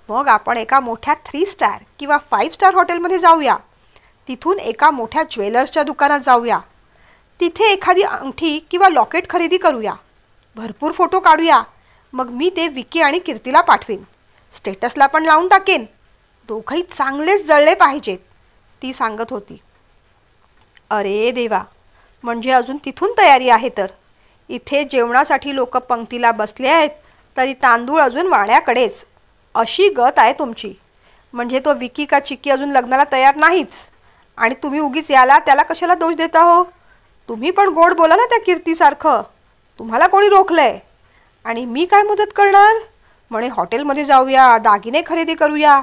मग आपण एका मोठ्या 3 स्टार किंवा 5 स्टार हॉटेलमध्ये जाऊया. तिथून एका मोठ्या ज्वेलर्सच्या दुकानात जाऊया. तिथे एखादी अंगठी किंवा लॉकेट खरेदी करूया. भरपूर फोटो काढूया. मग मी ते विकी आणि कीर्तीला पाठवीन. स्टेटसला पण लावून टाकेन. दोघंही चांगलेच जळले पाहिजेत. ती सांगत होती. अरे देवा, म्हणजे अजून तिथून तयारी आहे तर. इथे जेवणासाठी लोक पंक्तीला बसले आहेत, तरी तांदूळ अजून वाण्याकडेच. अशी गत आहे तुमची. म्हणजे तो विकी का चिक्की अजून लग्नाला तयार नाहीच, आणि तुम्ही उगीच याला त्याला कशाला दोष देता हो? तुम्ही पण गोड बोला ना त्या कीर्तीसारखं. तुम्हाला कोणी रोखलंय? आणि मी काय मदत करणार? म्हणे हॉटेलमध्ये जाऊया, दागिने खरेदी करूया.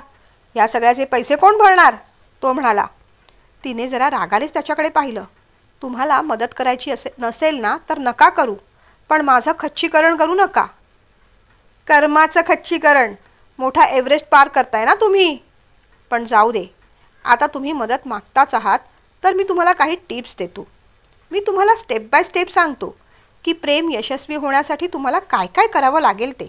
या सगळ्याचे पैसे कोण भरणार? तो म्हणाला. तिने जरा रागानेच त्याच्याकडे पाहिलं. तुम्हाला मदत करायची नसेल ना तर नका करू, पण माझं खच्चीकरण करू नका. कर्माचं खच्चीकरण? मोठा एव्हरेस्ट पार करताय ना तुम्ही. पण जाऊ दे, आता तुम्ही मदत मागताच आहात तर मी तुम्हाला काही टिप्स देतो. मी तुम्हाला स्टेप बाय स्टेप सांगतो की प्रेम यशस्वी होण्यासाठी तुम्हाला काय काय करावं लागेल ते.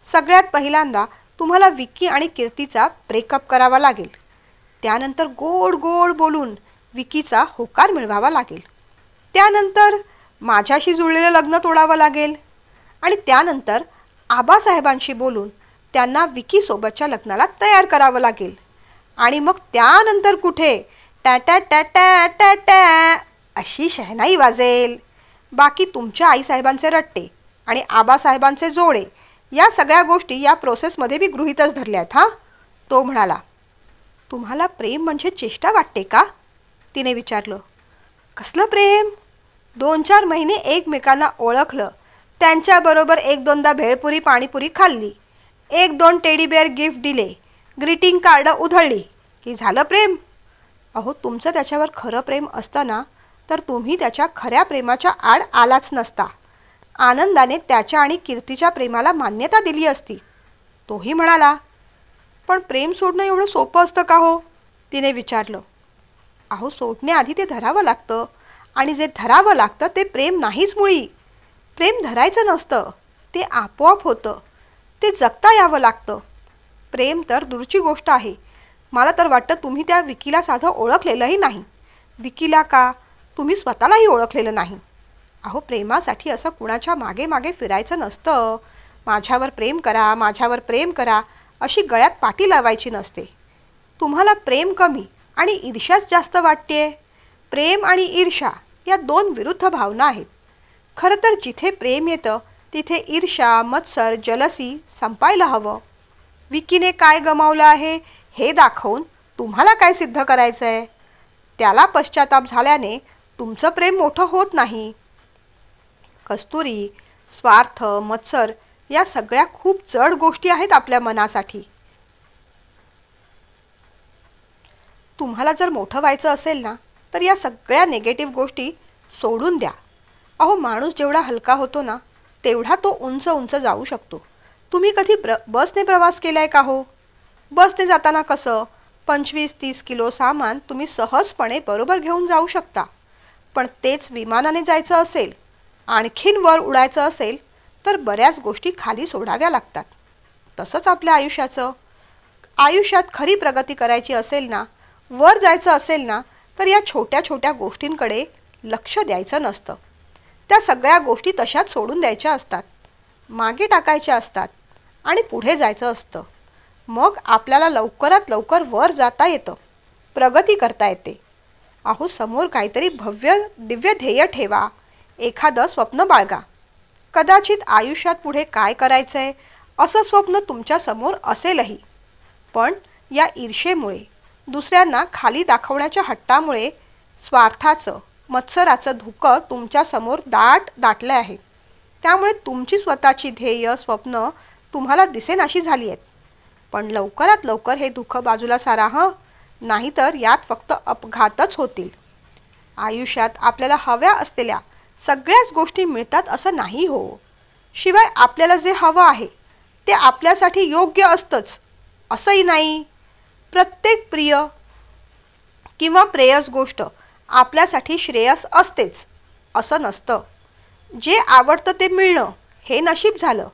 सगळ्यात पहिल्यांदा तुम्हाला विक्की आणि कीर्तीचा ब्रेकअप करावा लागेल. त्यानंतर गोड गोड बोलून विकीचा होकार मिळवावा लागेल. त्यानंतर माझ्याशी जुळलेलं लग्न तोडावं लागेल. आणि त्यानंतर आबासाहेबांशी बोलून त्यांना विकीसोबतच्या लग्नाला तयार करावं लागेल. आणि मग त्यानंतर कुठे टॅ टॅ टॅ टॅ टॅ टॅ अशी शहनाई वाजेल. बाकी तुमच्या आईसाहेबांचे रट्टे आणि आबासाहेबांचे जोडे, या सगळ्या गोष्टी या प्रोसेसमध्ये मी गृहीतच धरल्या आहेत. तो म्हणाला. तुम्हाला प्रेम म्हणजे चेष्टा वाटते का? तिने विचारलं. कसलं प्रेम? 2-4 महिने एकमेकांना ओळखलं त्यांच्याबरोबर एक दोनदा भेळपुरी पाणीपुरी खाल्ली, एक दोन टेडी बेअर गिफ्ट दिले, ग्रीटिंग कार्ड उधळली की झालं प्रेम. अहो, तुमचं त्याच्यावर खरं प्रेम असतं ना, तर तुम्ही त्याच्या खऱ्या प्रेमाच्या आड आलाच नसता. आनंदाने त्याच्या आणि कीर्तीच्या प्रेमाला मान्यता दिली असती. तोही म्हणाला, पण प्रेम सोडणं एवढं सोपं असतं का हो, तिने विचारलं. अहो, सोडण्याआधी ते धरावं लागतं, आणि जे धरावं लागतं ते प्रेम नाहीच मुळी. प्रेम धरायचं नसतं, ते आपोआप होतं. ते जगता यावं लागतं. प्रेम तर दूरची गोष्ट आहे. मला तर वाटतं तुम्ही त्या विकीला साधं ओळखलेलंही नाही. विकीला का, तुम्ही स्वतःलाही ओळखलेलं नाही. अहो, प्रेमासाठी असं कुणाच्या मागे मागे फिरायचं नसतं. माझ्यावर प्रेम करा, माझ्यावर प्रेम करा अशी गळ्यात पाटी लावायची नसते. तुम्हाला प्रेम कमी आणि ईर्ष्याच जास्त वाटतेय. प्रेम आणि ईर्ष्या या दोन विरुद्ध भावना आहेत. खरं तर जिथे प्रेम येतं तिथे ईर्ष्या, मत्सर, जलसी संपायला हवं. विकीने काय गमावलं आहे हे दाखवून तुम्हाला काय सिद्ध करायचं आहे? त्याला पश्चाताप झाल्याने तुमचं प्रेम मोठं होत नाही. कस्तुरी, स्वार्थ, मत्सर या सगळ्या खूप जड गोष्टी आहेत आपल्या मनासाठी. तुम्हाला जर मोठं व्हायचं असेल ना, तर या सगळ्या निगेटिव्ह गोष्टी सोडून द्या. अहो, माणूस जेवढा हलका होतो ना, तेवढा तो उंच उंच जाऊ शकतो. तुम्ही कधी बसने प्रवास केलाय का हो? बसने जाताना कसं 25-30 किलो सामान तुम्ही सहजपणे बरोबर घेऊन जाऊ शकता. पण तेच विमानाने जायचं असेल, आणखीन वर उडायचं असेल, तर बऱ्याच गोष्टी खाली सोडाव्या लागतात. तसंच आपल्या आयुष्यात खरी प्रगती करायची असेल ना, वर जायचं असेल ना, तर या छोट्या छोट्या गोष्टींकडे लक्ष द्यायचं नसतं. त्या सगळ्या गोष्टी तशाच सोडून द्यायच्या असतात, मागे टाकायच्या असतात आणि पुढे जायचं असतं. मग आपल्याला लवकरात लवकर वर जाता येतं, प्रगती करता येते. अहो, समोर काहीतरी भव्य दिव्य ध्येय ठेवा, एखादं स्वप्न बाळगा. कदाचित आयुष्यात पुढे काय करायचं आहे असं स्वप्न तुमच्यासमोर असेलही, पण या ईर्षेमुळे, दुसऱ्यांना खाली दाखवण्याच्या हट्टामुळे, स्वार्थाचं, मत्सराचं धुकं तुमच्यासमोर दाटलं आहे. त्यामुळे तुमची स्वतःची ध्येय, स्वप्न तुम्हाला दिसेनाशी झाली आहेत. पण लवकरात लवकर हे धुकं बाजूला सारा हं, नाहीतर यात फक्त अपघातच होतील. आयुष्यात आपल्याला हव्या असलेल्या सगळ्याच गोष्टी मिळतात असं नाही हो. शिवाय आपल्याला जे हवं आहे ते आपल्यासाठी योग्य असतंच असंही नाही. प्रत्येक प्रिय किंवा प्रेयस गोष्ट आपल्यासाठी श्रेयस असतेच असं नसतं. जे आवडतं ते मिळणं हे नशीब झालं,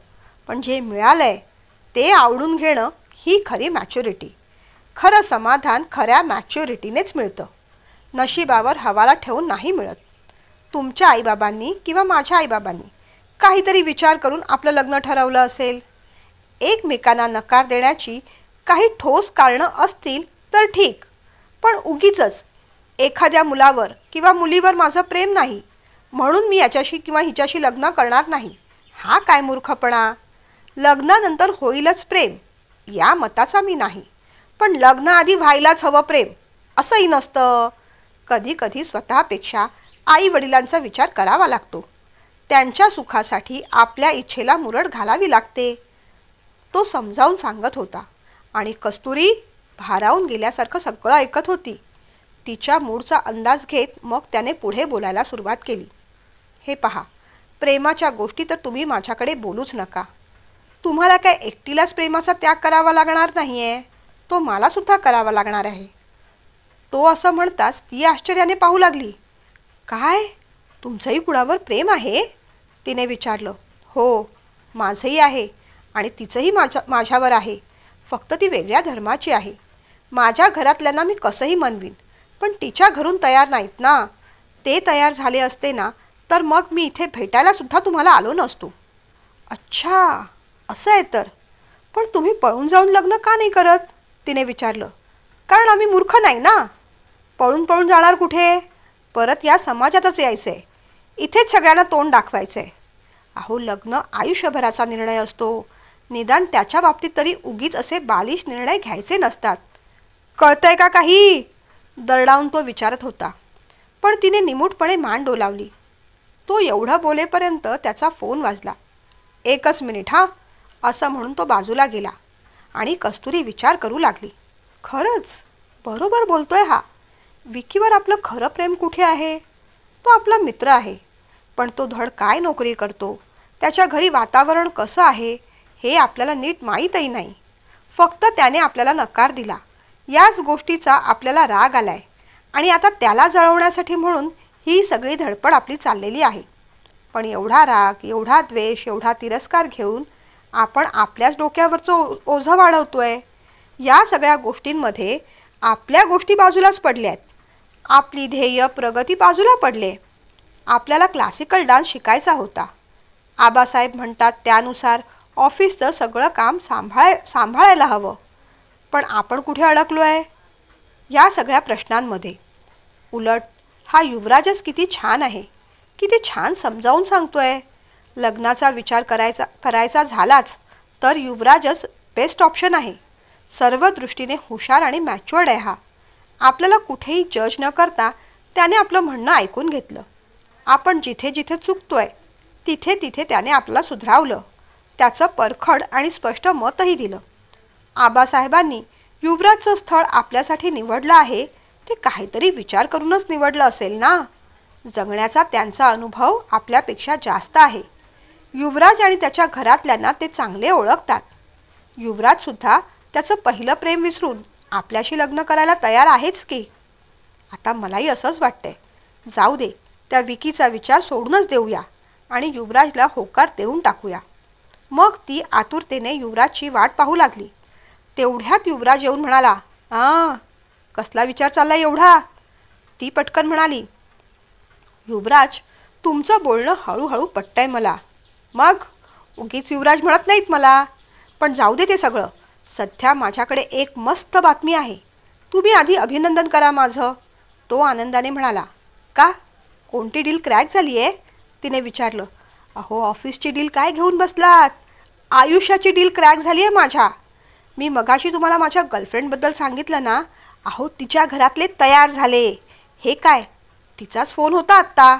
पण जे मिळालंय ते आवडून घेणं ही खरी मॅच्युरिटी. खरं समाधान खऱ्या मॅच्युरिटीनेच मिळतं, नशिबावर हवाला ठेवून नाही मिळत. तुमच्या आईबाबांनी किंवा माझ्या आईबाबांनी काहीतरी विचार करून आपलं लग्न ठरवलं असेल. एकमेकांना नकार देण्याची काही ठोस कारणं असतील तर ठीक, पण उगीचच एखाद्या मुलावर किंवा मुलीवर माझं प्रेम नाही म्हणून मी याच्याशी किंवा हिच्याशी लग्न करणार नाही, हा काय मूर्खपणा. लग्नानंतर होईलच प्रेम या मताचा मी नाही, पण लग्नाआधी व्हायलाच हवं प्रेम असंही नसतं. कधी कधी स्वतःपेक्षा आई वडिलांचा विचार करावा लागतो. त्यांच्या सुखासाठी आपल्या इच्छेला मुरड घालावी लागते. तो समजावून सांगत होता आणि कस्तुरी भारावून गेल्यासारखं सगळं ऐकत होती. तिच्या मूडचा अंदाज घेत मग त्याने पुढे बोलायला सुरुवात केली. हे पहा, प्रेमाच्या गोष्टी तर तुम्ही माझ्याकडे बोलूच नका. तुम्हाला काय एकटीलाच प्रेमाचा त्याग करावा लागणार नाही आहे, तो मलासुद्धा करावा लागणार आहे. तो असं म्हणताच ती आश्चर्याने पाहू लागली. काय, तुमचंही कुणावर प्रेम आहे? तिने विचारलं. हो, माझंही आहे आणि तिचंही माझ्यावर आहे. फक्त ती वेगळ्या धर्माची आहे. माझ्या घरातल्यांना मी कसंही मनवीन, पण तिच्या घरून तयार नाहीत ना. ते तयार झाले असते ना, तर मग मी इथे भेटायला सुद्धा तुम्हाला आलो नसतो. अच्छा, असं आहे तर. पण तुम्ही पळून जाऊन लग्न का नाही करत? तिने विचारलं. कारण आम्ही मूर्ख नाही ना. पळून पळून जाणार कुठे? परत या समाजातच यायचं आहे. इथेच सगळ्यांना तोंड दाखवायचं आहे. अहो, लग्न आयुष्यभराचा निर्णय असतो. निदान त्याच्या बाबतीत तरी उगीच असे बालिश निर्णय घ्यायचे नसतात. कळतंय का काही? दरडावून तो विचारत होता. पण तिने निमूटपणे मान डोलावली. तो एवढं बोलेपर्यंत त्याचा फोन वाजला. एकच मिनिट हां, असं म्हणून तो बाजूला गेला आणि कस्तुरी विचार करू लागली. खरंच बरोबर बोलतोय हा. विकीवर आपलं खरं प्रेम कुठे आहे? तो आपला मित्र आहे, पण तो धड काय नोकरी करतो, त्याच्या घरी वातावरण कसं आहे हे आपल्याला नीट माहीतही नाही. फक्त त्याने आपल्याला नकार दिला, याच गोष्टीचा आपल्याला राग आलाय आणि आता त्याला जळवण्यासाठी म्हणून ही सगळी धडपड आपली चाललेली आहे. पण एवढा राग, एवढा द्वेष, एवढा तिरस्कार घेऊन आपण आपल्याच डोक्यावरचं ओझं वाढवतोय. या सगळ्या गोष्टींमध्ये आपल्या गोष्टी बाजूलाच पडल्या आहेत. आपली ध्येय, प्रगती बाजूला पडले. आपल्याला क्लासिकल डान्स शिकायचा होता. आबासाहेब म्हणतात त्यानुसार ऑफिसचं सगळं काम सांभाळायला हवं. पण आपण कुठे अडकलो आहे या सगळ्या प्रश्नांमध्ये? उलट हा युवराजच किती छान आहे, किती छान समजावून सांगतोय. लग्नाचा विचार करायचा झालाच तर युवराजच बेस्ट ऑप्शन आहे. सर्व दृष्टीने हुशार आणि मॅच्युअर्ड आहे हा. आपल्याला कुठेही जज न करता त्याने आपलं म्हणणं ऐकून घेतलं. आपण जिथे जिथे चुकतोय तिथे तिथे त्याने आपल्याला सुधारवलं. त्याचं परखड आणि स्पष्ट मतही दिलं. आबासाहेबांनी युवराजचं स्थळ आपल्यासाठी निवडलं आहे ते काहीतरी विचार करूनच निवडलं असेल ना. जगण्याचा त्यांचा अनुभव आपल्यापेक्षा जास्त आहे. युवराज आणि त्याच्या घरातल्यांना ते चांगले ओळखतात. युवराजसुद्धा त्याचं पहिलं प्रेम विसरून आपल्याशी लग्न करायला तयार आहेच की. आता मलाही असंच वाटतंय. जाऊ दे, त्या विकीचा विचार सोडूनच देऊया आणि युवराजला होकार देऊन टाकूया. मग ती आतुरतेने युवराजची वाट पाहू लागली. तेवढ्यात युवराज येऊन म्हणाला, कसला विचार चालला एवढा? ती पटकन म्हणाली, युवराज, तुमचं बोलणं हळूहळू पटतंय मला. मग उगीच युवराज म्हणत नाहीत मला. पण जाऊ दे ते सगळं. सध्या माझ्याकडे एक मस्त बातमी आहे. तुम्ही आधी अभिनंदन करा माझं. तो आनंदाने म्हणाला. का? कोणती डील क्रॅक झाली आहे? तिने विचारलं. अहो, ऑफिसची डील काय घेऊन बसलात? आयुष्याची डील क्रॅक झाली आहे माझ्या. मी मगाशी तुम्हाला माझ्या गर्लफ्रेंडबद्दल सांगितलं ना. अहो, तिच्या घरातले तयार झाले. हे काय? तिचाच फोन होता आत्ता.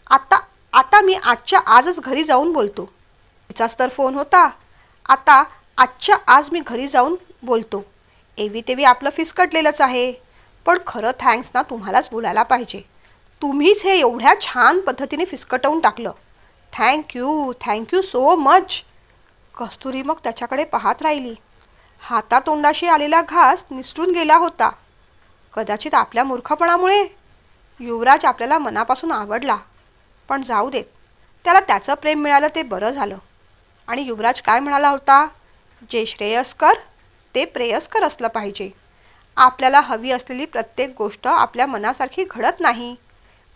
आता आता मी आजच्या आजच घरी जाऊन बोलतो. तिचाच तर फोन होता. आता आजच्या आज मी घरी जाऊन बोलतो. एवी तेवी आपलं फिसकटलेलंच आहे. पण खरं थँक्स ना तुम्हालाच बोलायला पाहिजे. तुम्हीच हे एवढ्या छान पद्धतीने फिसकटवून टाकलं. Thank you so much. कस्तुरी मग त्याच्याकडे पाहत राहिली. हातातोंडाशी आलेला घास निसटून गेला होता. कदाचित आपल्या मूर्खपणामुळे. युवराज आपल्याला मनापासून आवडला. पण जाऊ देत, त्याला त्याचं प्रेम मिळालं ते बरं झालं. आणि युवराज काय म्हणाला होता? जे श्रेयस्कर ते प्रेयस्कर असलं पाहिजे. आपल्याला हवी असलेली प्रत्येक गोष्ट आपल्या मनासारखी घडत नाही.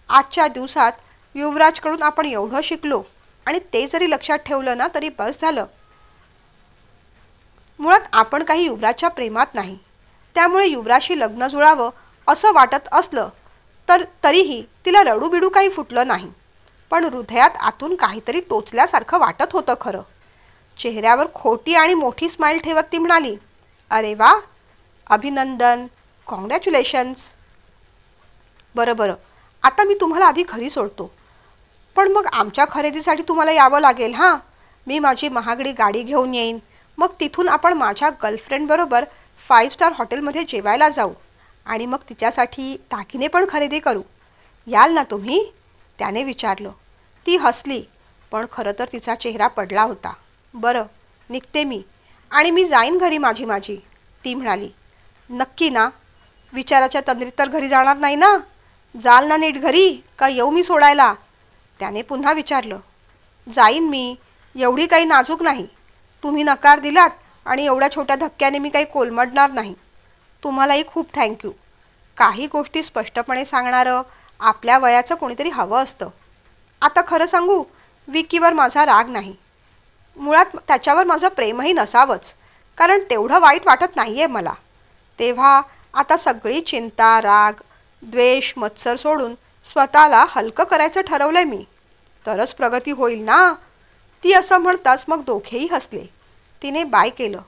आजच्या दिवसात युवराजकडून आपण एवढं शिकलो आणि ते जरी लक्षात ठेवलं ना तरी बस झालं. मुळात आपण काही युवराजच्या प्रेमात नाही. त्यामुळे युवराजशी लग्न जुळावं असं वाटत असलं तर तरीही तिला रडूबिडू काही फुटलं नाही. पण हृदयात आतून काहीतरी टोचल्यासारखं वाटत होतं खरं. चेहऱ्यावर खोटी आणि मोठी स्माईल ठेवत ती म्हणाली, अरे वा, अभिनंदन, कॉंग्रॅच्युलेशन्स. बरं, आता मी तुम्हाला आधी घरी सोडतो. पण मग आमच्या खरेदीसाठी तुम्हाला यावं लागेल हां. मी माझी महागडी गाडी घेऊन येईन. मग तिथून आपण माझ्या गर्लफ्रेंडबरोबर 5 स्टार हॉटेलमध्ये जेवायला जाऊ आणि मग तिच्यासाठी दागिने पण खरेदी करू. याल ना तुम्ही? त्याने विचारलं. ती हसली, पण खरं तर तिचा चेहरा पडला होता. बरं, निघते मी आणि मी जाईन घरी माझी. ती म्हणाली. नक्की ना? विचाराच्या तंद्रीत तर घरी जाणार नाही ना? जाल ना नीट घरी का येऊ मी सोडायला? त्याने पुन्हा विचारलं. जाईन मी, एवढी काही नाजूक नाही. तुम्ही नकार दिलात आणि एवढ्या छोट्या धक्क्याने मी काही कोलमडणार नाही. तुम्हालाही खूप थँक्यू. काही गोष्टी स्पष्टपणे सांगणारं आपल्या वयाचं कोणीतरी हवं असतं. आता खरं सांगू, विकीवर माझा राग नाही. मुळात त्याच्यावर माझं प्रेमही नसावंच, कारण तेवढं वाईट वाटत नाही आहे मला. तेव्हा आता सगळी चिंता, राग, द्वेष, मत्सर सोडून स्वतःला हलकं करायचं ठरवलं आहे मी. तरच प्रगती होईल ना. ती असं म्हणताच मग दोघेही हसले. तिने बाय केलं.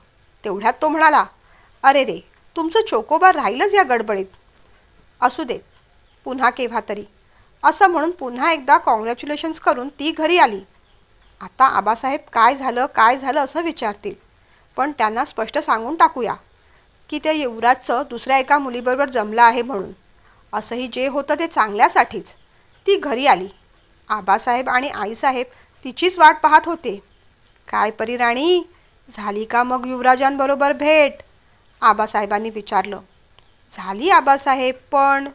तेवढ्यात तो म्हणाला, अरे रे, तुमचं चोकोबार राहीलच या गडबडीत. असू देत, पुन्हा केव्हा तरी. असं म्हणून पुन्हा एकदा कॉंग्रॅच्युलेशन्स करून ती घरी आली. आता आबासाहेब काय झालं असं विचारतील, पण त्यांना स्पष्ट सांगून टाकूया की ते युवराजचं दुसऱ्या एका मुलीबरोबर जमलं आहे म्हणून. असंही जे होतं ते चांगल्यासाठीच. ती घरी आली. आबासाहेब आणि आईसाहेब तिचीच वाट पाहत होते. काय परीराणी, झाली का मग युवराजांबरोबर भेट? आबासाहेबांनी विचारलं. झाली आबासाहेब, पण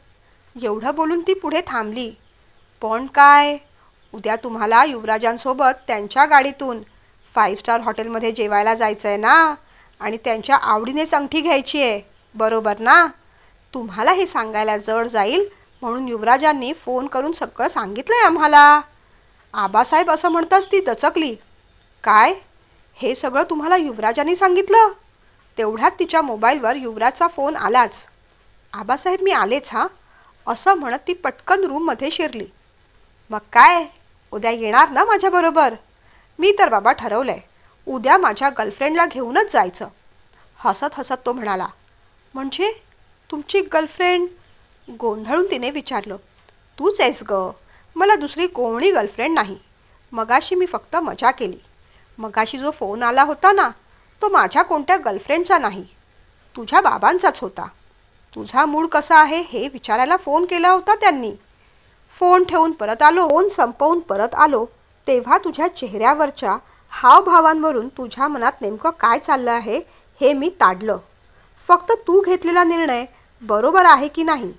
एवढं बोलून ती पुढे थांबली. पण काय? उद्या तुम्हाला युवराजांसोबत त्यांच्या गाडीतून 5 स्टार हॉटेलमध्ये जेवायला जायचं आहे ना, आणि त्यांच्या आवडीनेच अंगठी घ्यायची आहे, बरोबर ना? तुम्हाला हे सांगायला जड जाईल म्हणून युवराजांनी फोन करून सगळं सांगितलं आहे आम्हाला. आबासाहेब असं म्हणताच ती दचकली. काय? हे सगळं तुम्हाला युवराजांनी सांगितलं? तेवढ्यात तिच्या मोबाईलवर युवराजचा फोन आलाच. आबासाहेब, मी आलेच हां, असं म्हणत ती पटकन रूममध्ये शिरली. मग काय, उद्या येणार ना माझ्याबरोबर? मी तर बाबा ठरवलं आहे, उद्या माझ्या गर्लफ्रेंडला घेऊनच जायचं. हसत हसत तो म्हणाला. म्हणजे तुमची गर्लफ्रेंड? गोंधळून तिने विचारलं. तूच आहेस गं, मला दुसरी कोणी गर्लफ्रेंड नाही. मगाशी मी फक्त मजा केली. मगाशी जो फोन आला होता ना, तो माझ्या कोणत्या गर्लफ्रेंडचा नाही, तुझ्या बाबांचाच होता. तुझा मूड कसा आहे हे विचारायला फोन केला होता त्यांनी. फोन ठेवून परत आलो, फोन संपवून परत आलो, तेव्हा तुझ्या चेहऱ्यावरच्या हावभावांवरून तुझ्या मनात नेमकं काय चाललं आहे हे मी ताडलं. फक्त तू घेतलेला निर्णय बरोबर आहे की नाही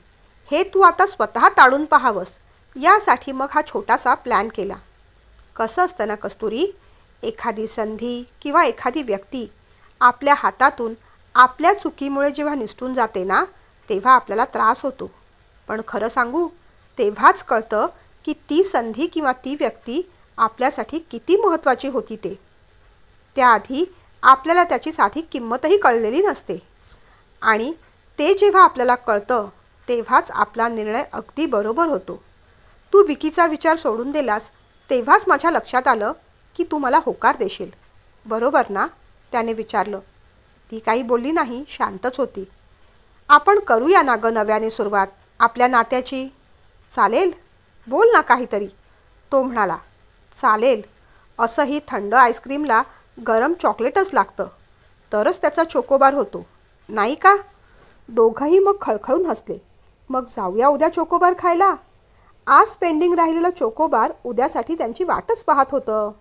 हे तू आता स्वतः ताडून पाहावंस, यासाठी मग हा छोटासा प्लॅन केला. कसं असतं ना कस्तुरी, एखादी संधी किंवा एखादी व्यक्ती आपल्या हातातून आपल्या चुकीमुळे जेव्हा निसटून जाते ना, तेव्हा आपल्याला त्रास होतो. पण खरं सांगू, तेव्हाच कळतं की ती संधी किंवा ती व्यक्ती आपल्यासाठी किती महत्त्वाची होती ते. त्याआधी आपल्याला त्याची साधी किंमतही कळलेली नसते. आणि ते जेव्हा आपल्याला कळतं तेव्हाच आपला निर्णय अगदी बरोबर होतो. तू विकीचा विचार सोडून दिलास तेव्हाच माझ्या लक्षात आलं की तू मला होकार देशील, बरोबर ना? त्याने विचारलं. ती काही बोलली नाही, शांतच होती. आपण करूया ना गं नव्याने सुरुवात आपल्या नात्याची? चालेल, बोल ना काहीतरी, तो म्हणाला. चालेल, असंही थंड आईस्क्रीमला गरम चॉकलेटच लागतं, तरच त्याचा चोकोबार होतो, नाही का? दोघंही मग खळखळून हसले. मग जाऊया उद्या चोकोबार खायला. आज पेंडिंग राहिलेलं चोकोबार उद्यासाठी त्यांची वाटच पाहत होतं.